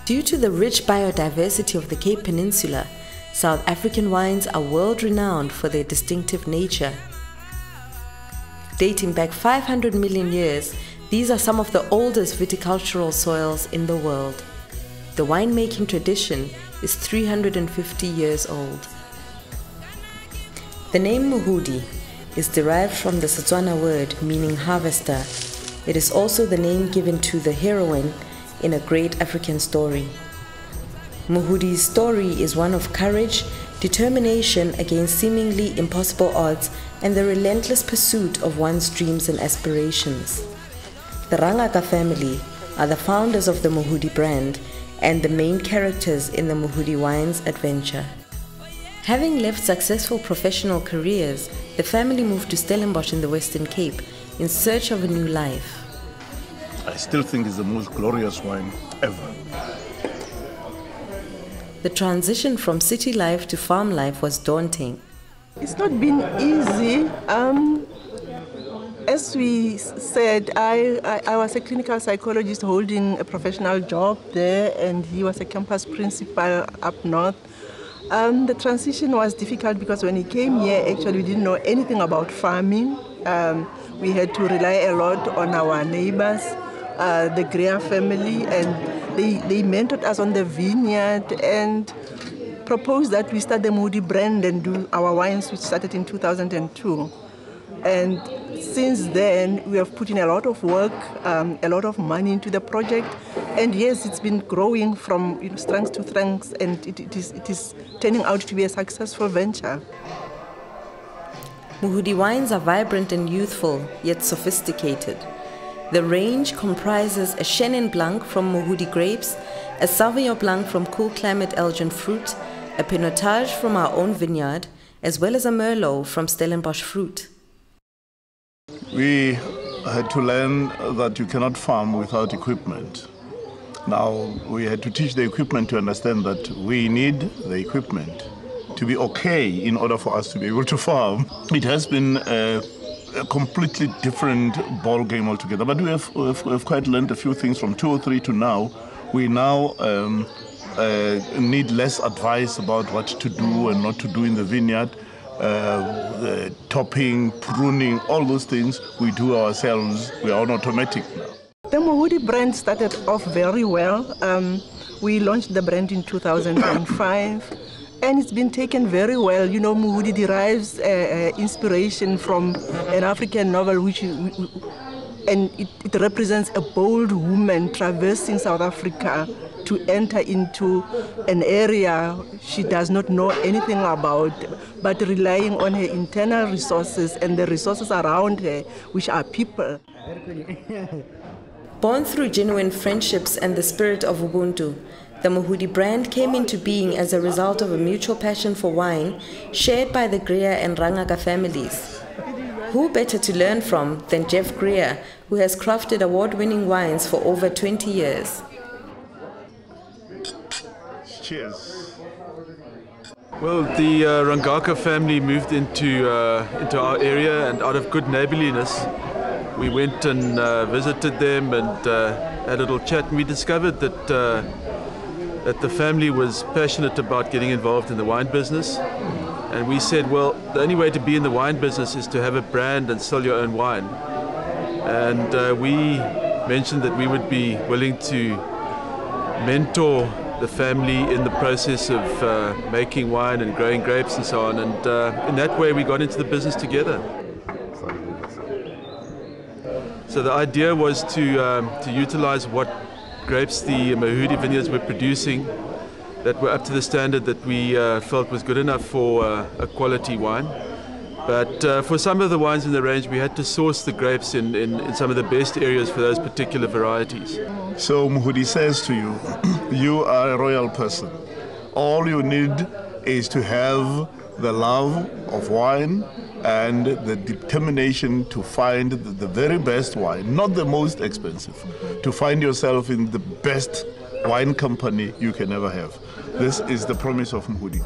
Due to the rich biodiversity of the Cape Peninsula, South African wines are world-renowned for their distinctive nature. Dating back 500 million years, these are some of the oldest viticultural soils in the world. The winemaking tradition is 350 years old. The name Mohudi is derived from the Setswana word meaning harvester. It is also the name given to the heroine in a great African story. Mohudi's story is one of courage, determination against seemingly impossible odds, and the relentless pursuit of one's dreams and aspirations. The Rangaka family are the founders of the Mohudi brand and the main characters in the Mohudi Wines adventure. Having left successful professional careers, the family moved to Stellenbosch in the Western Cape in search of a new life. I still think it's the most glorious wine ever. The transition from city life to farm life was daunting. It's not been easy. As we said, I was a clinical psychologist holding a professional job there, and he was a campus principal up north. The transition was difficult because when he came here, actually we didn't know anything about farming. We had to rely a lot on our neighbors, the Rangaka family, and they mentored us on the vineyard and proposed that we start the Mohudi brand and do our wines, which started in 2002. And since then, we have put in a lot of work, a lot of money into the project. And yes, it's been growing from strength to strength, and it is turning out to be a successful venture. Mohudi wines are vibrant and youthful, yet sophisticated. The range comprises a Chenin Blanc from Mohudi grapes, a Sauvignon Blanc from cool climate Elgin fruit, a Pinotage from our own vineyard, as well as a Merlot from Stellenbosch fruit. We had to learn that you cannot farm without equipment. Now, we had to teach the equipment to understand that we need the equipment to be okay in order for us to be able to farm. It has been a completely different ball game altogether, but we have quite learned a few things from 203 to now. We now need less advice about what to do and not to do in the vineyard. The topping, pruning, all those things we do ourselves. We are on automatic now. The Mohudi brand started off very well. We launched the brand in 2005, and it's been taken very well. You know, Mohudi derives inspiration from an African novel, and it represents a bold woman traversing South Africa to enter into an area she does not know anything about, but relying on her internal resources and the resources around her, which are people. Born through genuine friendships and the spirit of Ubuntu, the Mohudi brand came into being as a result of a mutual passion for wine shared by the Greer and Rangaka families. Who better to learn from than Jeff Greer, who has crafted award-winning wines for over 20 years. Cheers. Well, the Rangaka family moved into our area, and out of good neighborliness, we went and visited them and had a little chat, and we discovered that the family was passionate about getting involved in the wine business. And we said, well, the only way to be in the wine business is to have a brand and sell your own wine. And we mentioned that we would be willing to mentor the family in the process of making wine and growing grapes and so on. And in that way, we got into the business together. So the idea was to utilize what grapes the Mohudi vineyards were producing that were up to the standard that we felt was good enough for a quality wine. But for some of the wines in the range, we had to source the grapes in some of the best areas for those particular varieties. So Mohudi says to you, you are a royal person. All you need is to have the love of wine and the determination to find the very best wine, not the most expensive, to find yourself in the best wine company you can ever have. This is the promise of Mohudi.